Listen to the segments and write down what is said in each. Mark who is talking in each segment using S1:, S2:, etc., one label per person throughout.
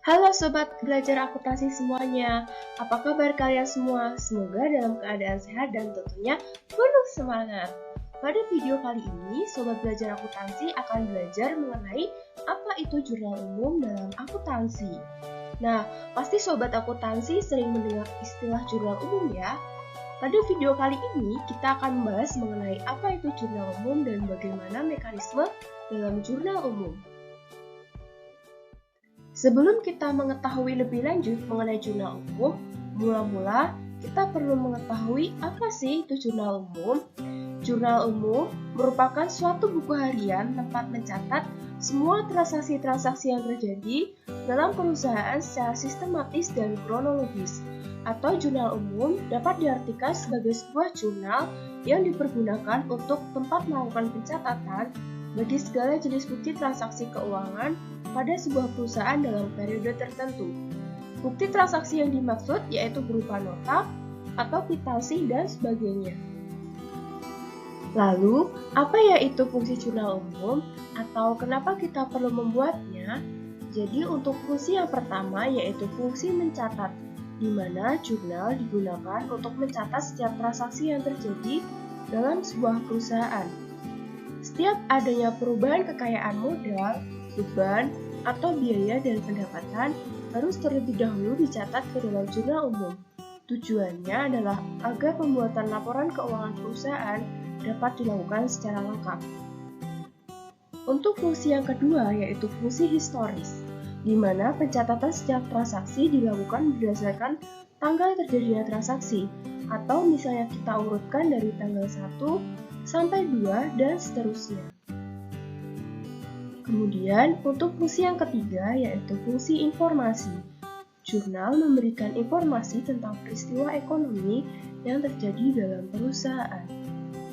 S1: Halo Sobat Belajar Akuntansi semuanya, apa kabar kalian semua? Semoga dalam keadaan sehat dan tentunya penuh semangat. Pada video kali ini, Sobat Belajar Akuntansi akan belajar mengenai apa itu jurnal umum dalam akuntansi. Nah, pasti Sobat Akuntansi sering mendengar istilah jurnal umum ya. Pada video kali ini, kita akan membahas mengenai apa itu jurnal umum dan bagaimana mekanisme dalam jurnal umum. Sebelum kita mengetahui lebih lanjut mengenai jurnal umum, mula-mula kita perlu mengetahui apa sih itu jurnal umum. Jurnal umum merupakan suatu buku harian tempat mencatat semua transaksi-transaksi yang terjadi dalam perusahaan secara sistematis dan kronologis. Atau jurnal umum dapat diartikan sebagai sebuah jurnal yang dipergunakan untuk tempat melakukan pencatatan bagi segala jenis bukti transaksi keuangan pada sebuah perusahaan dalam periode tertentu. Bukti transaksi yang dimaksud yaitu berupa nota atau kwitansi dan sebagainya. Lalu, apa ya itu fungsi jurnal umum atau kenapa kita perlu membuatnya? Jadi untuk fungsi yang pertama yaitu fungsi mencatat, di mana jurnal digunakan untuk mencatat setiap transaksi yang terjadi dalam sebuah perusahaan. Setiap adanya perubahan kekayaan modal, beban, atau biaya dan pendapatan harus terlebih dahulu dicatat ke dalam jurnal umum. Tujuannya adalah agar pembuatan laporan keuangan perusahaan dapat dilakukan secara lengkap. Untuk fungsi yang kedua yaitu fungsi historis, di mana pencatatan setiap transaksi dilakukan berdasarkan tanggal terjadinya transaksi, atau misalnya kita urutkan dari tanggal 1 sampai 2 dan seterusnya. Kemudian, untuk fungsi yang ketiga yaitu fungsi informasi. Jurnal memberikan informasi tentang peristiwa ekonomi yang terjadi dalam perusahaan.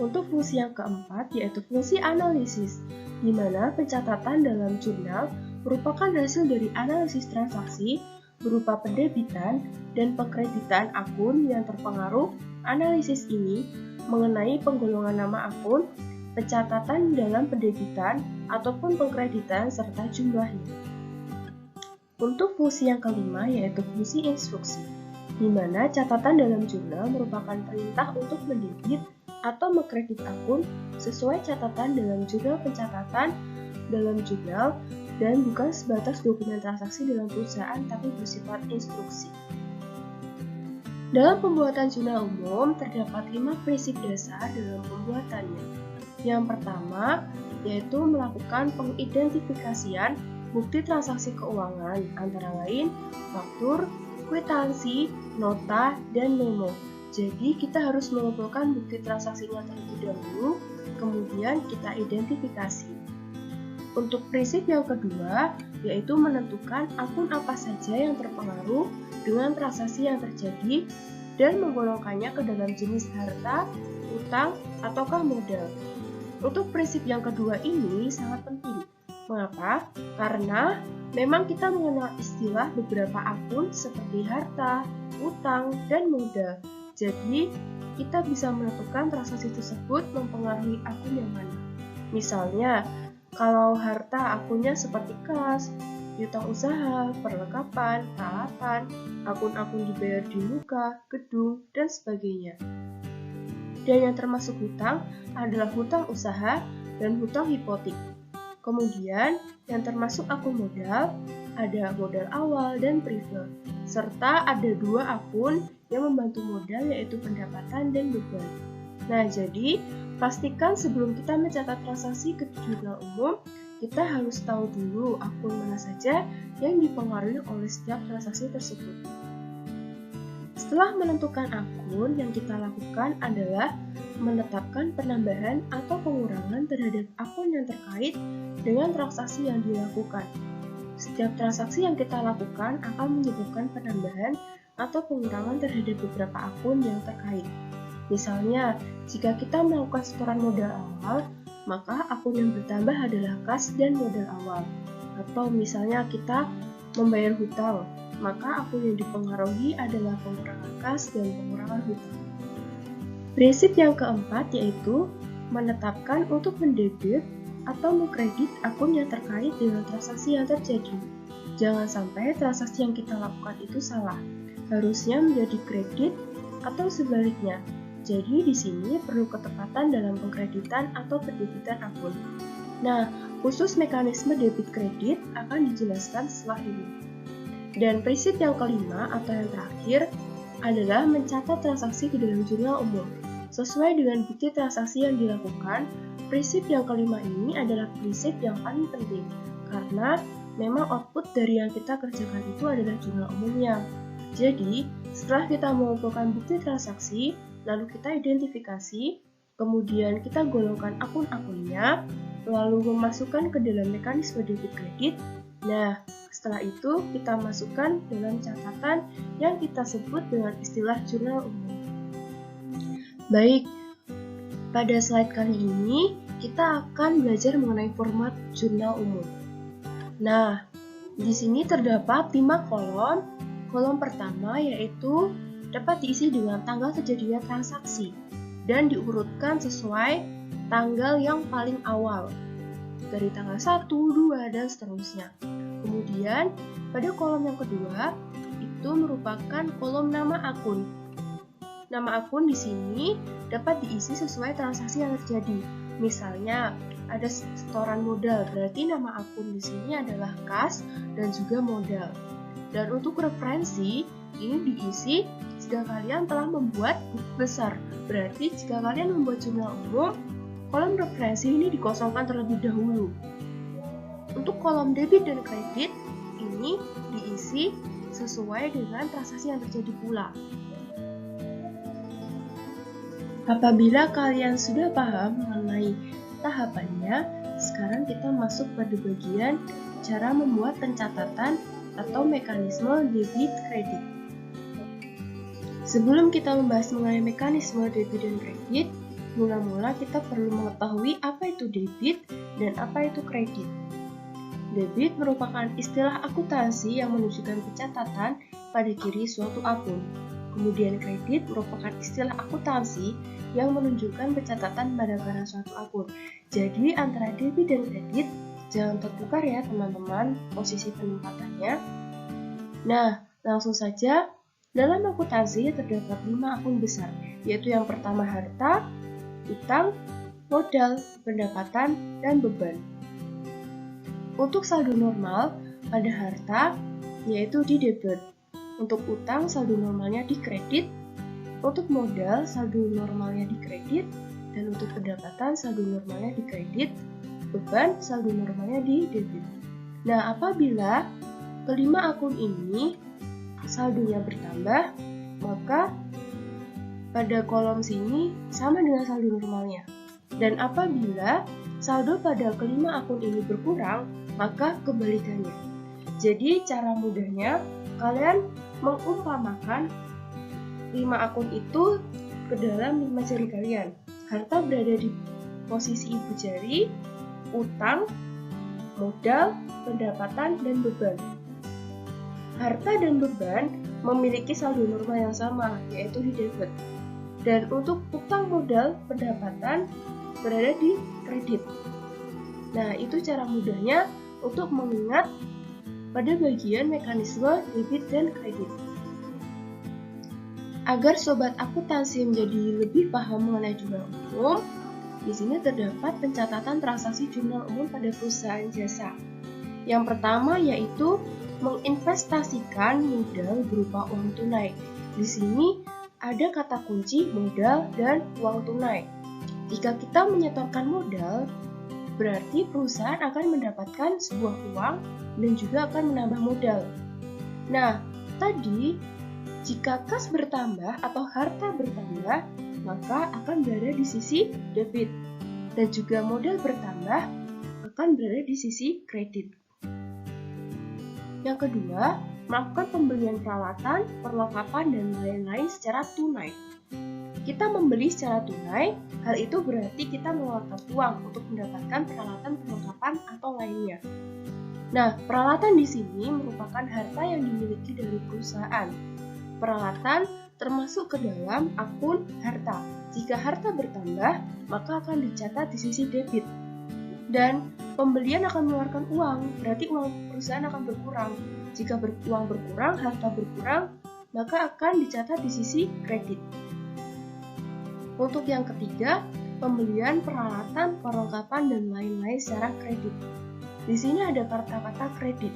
S1: Untuk fungsi yang keempat yaitu fungsi analisis, di mana pencatatan dalam jurnal merupakan hasil dari analisis transaksi berupa pendebitan dan pengkreditan akun yang terpengaruh. Analisis ini mengenai penggolongan nama akun, pencatatan dalam pendebitan ataupun pengkreditan serta jumlahnya. Untuk fungsi yang kelima yaitu fungsi instruksi, di mana catatan dalam jurnal merupakan perintah untuk mendebit atau mengkredit akun sesuai catatan dalam jurnal pencatatan dalam jurnal dan bukan sebatas dokumen transaksi dalam perusahaan tapi bersifat instruksi. Dalam pembuatan jurnal umum, terdapat 5 prinsip dasar dalam pembuatannya. Yang pertama, yaitu melakukan pengidentifikasian bukti transaksi keuangan, antara lain faktur, kwitansi, nota, dan memo. Jadi, kita harus mengumpulkan bukti transaksinya terlebih dahulu, kemudian kita identifikasi. Untuk prinsip yang kedua, yaitu menentukan akun apa saja yang terpengaruh dengan transaksi yang terjadi dan menggolongkannya ke dalam jenis harta, utang, ataukah modal. Untuk prinsip yang kedua ini sangat penting. Mengapa? Karena memang kita mengenal istilah beberapa akun seperti harta, utang, dan modal. Jadi, kita bisa menentukan transaksi tersebut mempengaruhi akun yang mana. Misalnya, kalau harta akunnya seperti kas, piutang usaha, perlengkapan, peralatan, akun-akun dibayar di muka, gedung, dan sebagainya. Dan yang termasuk hutang adalah hutang usaha dan hutang hipotek. Kemudian, yang termasuk akun modal ada modal awal dan preferred, serta ada 2 akun yang membantu modal yaitu pendapatan dan beban. Nah, jadi pastikan sebelum kita mencatat transaksi ke jurnal umum, kita harus tahu dulu akun mana saja yang dipengaruhi oleh setiap transaksi tersebut. Setelah menentukan akun, yang kita lakukan adalah menetapkan penambahan atau pengurangan terhadap akun yang terkait dengan transaksi yang dilakukan. Setiap transaksi yang kita lakukan akan menyebabkan penambahan atau pengurangan terhadap beberapa akun yang terkait. Misalnya, jika kita melakukan setoran modal awal, maka akun yang bertambah adalah kas dan modal awal. Atau misalnya kita membayar hutang, maka akun yang dipengaruhi adalah pengurangan kas dan pengurangan hutang. Prinsip yang keempat yaitu menetapkan untuk mendebit atau mengkredit akun yang terkait dengan transaksi yang terjadi. Jangan sampai transaksi yang kita lakukan itu salah. Harusnya menjadi kredit atau sebaliknya. Jadi di sini perlu ketepatan dalam pengkreditan atau pendebitan akun. Nah, khusus mekanisme debit kredit akan dijelaskan setelah ini. Dan prinsip yang kelima atau yang terakhir adalah mencatat transaksi ke dalam jurnal umum. Sesuai dengan bukti transaksi yang dilakukan, prinsip yang kelima ini adalah prinsip yang paling penting, karena memang output dari yang kita kerjakan itu adalah jurnal umumnya. Jadi, setelah kita mengumpulkan bukti transaksi, lalu kita identifikasi, kemudian kita golongkan akun-akunnya, lalu memasukkan ke dalam mekanisme debit kredit. Nah, setelah itu kita masukkan dalam catatan yang kita sebut dengan istilah jurnal umum. Baik, pada slide kali ini kita akan belajar mengenai format jurnal umum. Nah, di sini terdapat 5 kolom. Kolom pertama yaitu dapat diisi dengan tanggal kejadian transaksi dan diurutkan sesuai tanggal yang paling awal, dari tanggal 1, 2, dan seterusnya. Kemudian, pada kolom yang kedua, itu merupakan kolom nama akun. Nama akun di sini dapat diisi sesuai transaksi yang terjadi. Misalnya, ada setoran modal, berarti nama akun di sini adalah kas dan juga modal. Dan untuk referensi, ini diisi jika kalian telah membuat buku besar. Berarti jika kalian membuat jurnal umum, kolom referensi ini dikosongkan terlebih dahulu. Untuk kolom debit dan kredit, ini diisi sesuai dengan transaksi yang terjadi pula. Apabila kalian sudah paham mengenai tahapannya, sekarang kita masuk pada bagian cara membuat pencatatan atau mekanisme debit kredit. Sebelum kita membahas mengenai mekanisme debit dan kredit, mula-mula kita perlu mengetahui apa itu debit dan apa itu kredit. Debit merupakan istilah akuntansi yang menunjukkan pencatatan pada kiri suatu akun. Kemudian kredit merupakan istilah akuntansi yang menunjukkan pencatatan pada kanan suatu akun. Jadi antara debit dan kredit jangan tertukar ya teman-teman posisi penempatannya. Nah, langsung saja. Dalam akuntansi terdapat 5 akun besar, yaitu yang pertama harta, utang, modal, pendapatan, dan beban. Untuk saldo normal pada harta, yaitu di debit. Untuk utang, saldo normalnya di kredit. Untuk modal, saldo normalnya di kredit. Dan untuk pendapatan, saldo normalnya di kredit. Beban, saldo normalnya di debit. Nah, apabila kelima akun ini saldonya bertambah, maka pada kolom sini sama dengan saldo normalnya. Dan apabila saldo pada kelima akun ini berkurang, maka kebalikannya. Jadi cara mudahnya, kalian mengumpamakan 5 akun itu ke dalam 5 jari kalian. Harta berada di posisi ibu jari, utang, modal, pendapatan, dan beban. Harta dan beban memiliki saldo normal yang sama, yaitu di debit. Dan untuk utang, modal, pendapatan berada di kredit. Nah, itu cara mudahnya untuk mengingat pada bagian mekanisme debit dan kredit. Agar sobat akuntansi menjadi lebih paham mengenai jurnal umum, di sini terdapat pencatatan transaksi jurnal umum pada perusahaan jasa. Yang pertama yaitu menginvestasikan modal berupa uang tunai. Di sini ada kata kunci modal dan uang tunai. Jika kita menyetorkan modal, berarti perusahaan akan mendapatkan sebuah uang dan juga akan menambah modal. Nah, tadi jika kas bertambah atau harta bertambah, maka akan berada di sisi debit. Dan juga modal bertambah akan berada di sisi kredit. Yang kedua, melakukan pembelian peralatan, perlengkapan, dan lain-lain secara tunai. Kita membeli secara tunai, hal itu berarti kita mengeluarkan uang untuk mendapatkan peralatan, perlengkapan, atau lainnya. Nah, peralatan di sini merupakan harta yang dimiliki dari perusahaan. Peralatan termasuk ke dalam akun harta. Jika harta bertambah, maka akan dicatat di sisi debit. Dan pembelian akan mengeluarkan uang, berarti uang perusahaan akan berkurang. Jika uang berkurang, harta berkurang, maka akan dicatat di sisi kredit. Untuk yang ketiga, pembelian peralatan, perlengkapan, dan lain-lain secara kredit. Di sini ada kata-kata kredit.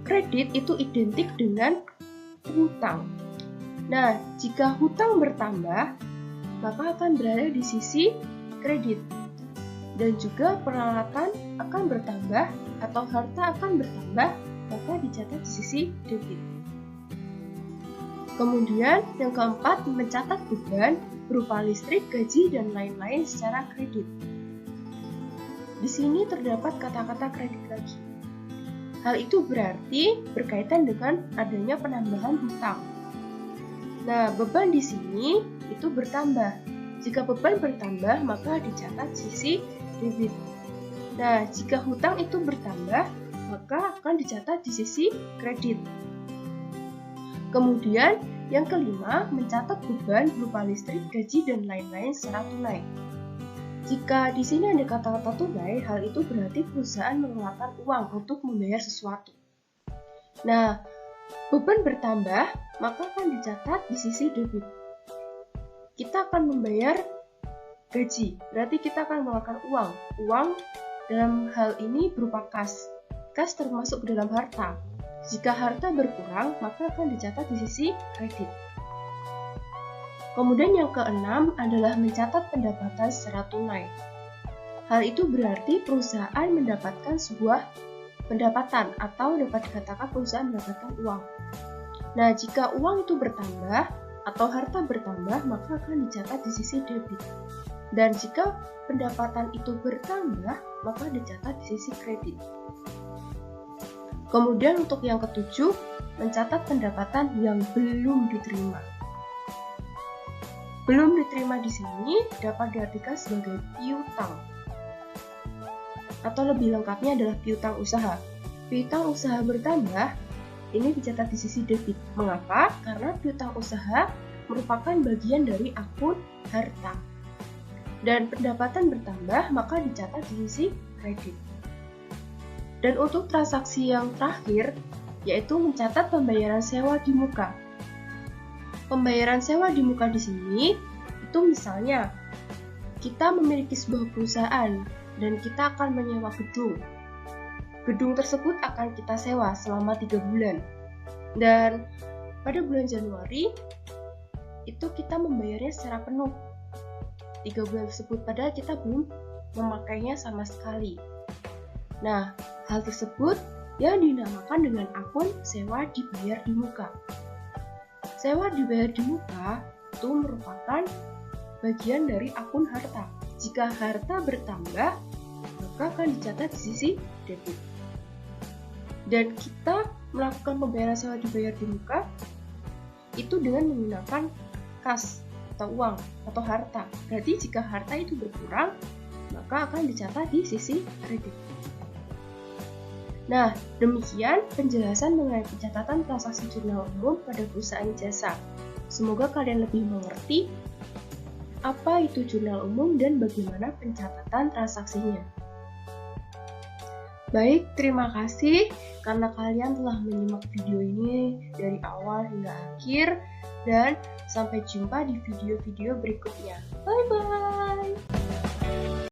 S1: Kredit itu identik dengan hutang. Nah, jika hutang bertambah, maka akan berada di sisi kredit. Dan juga peralatan akan bertambah atau harta akan bertambah, maka dicatat di sisi debit. Kemudian yang keempat, mencatat beban berupa listrik, gaji, dan lain-lain secara kredit. Di sini terdapat kata-kata kredit lagi. Hal itu berarti berkaitan dengan adanya penambahan hutang. Nah, beban di sini itu bertambah. Jika beban bertambah, maka dicatat sisi debit. Nah, jika hutang itu bertambah, maka akan dicatat di sisi kredit. Kemudian, yang kelima, mencatat beban berupa listrik, gaji, dan lain-lain secara tunai. Jika di sini ada kata-kata tunai, hal itu berarti perusahaan mengeluarkan uang untuk membayar sesuatu. Nah, beban bertambah, maka akan dicatat di sisi debit. Kita akan membayar gaji, berarti kita akan mengeluarkan uang. Uang dalam hal ini berupa kas. Kas termasuk ke dalam harta. Jika harta berkurang, maka akan dicatat di sisi kredit. Kemudian yang keenam adalah mencatat pendapatan secara tunai. Hal itu berarti perusahaan mendapatkan sebuah pendapatan atau dapat dikatakan perusahaan mendapatkan uang. Nah, jika uang itu bertambah atau harta bertambah, maka akan dicatat di sisi debit. Dan jika pendapatan itu bertambah, maka dicatat di sisi kredit. Kemudian untuk yang ketujuh, mencatat pendapatan yang belum diterima. Belum diterima di sini dapat diartikan sebagai piutang. Atau lebih lengkapnya adalah piutang usaha. Piutang usaha bertambah, ini dicatat di sisi debit. Mengapa? Karena piutang usaha merupakan bagian dari akun harta. Dan pendapatan bertambah, maka dicatat di sisi kredit. Dan untuk transaksi yang terakhir, yaitu mencatat pembayaran sewa di muka. Pembayaran sewa di muka di sini, itu misalnya, kita memiliki sebuah perusahaan, dan kita akan menyewa gedung. Gedung tersebut akan kita sewa selama 3 bulan. Dan pada bulan Januari, itu kita membayarnya secara penuh. 3 bulan tersebut, padahal kita belum memakainya sama sekali. Nah, hal tersebut yang dinamakan dengan akun sewa dibayar di muka. Sewa dibayar di muka itu merupakan bagian dari akun harta. Jika harta bertambah, maka akan dicatat di sisi debit. Dan kita melakukan pembayaran sewa dibayar di muka itu dengan menggunakan kas atau uang atau harta. Berarti jika harta itu berkurang, maka akan dicatat di sisi kredit. Nah, demikian penjelasan mengenai pencatatan transaksi jurnal umum pada perusahaan jasa. Semoga kalian lebih mengerti apa itu jurnal umum dan bagaimana pencatatan transaksinya. Baik, terima kasih karena kalian telah menyimak video ini dari awal hingga akhir, dan sampai jumpa di video-video berikutnya. Bye-bye!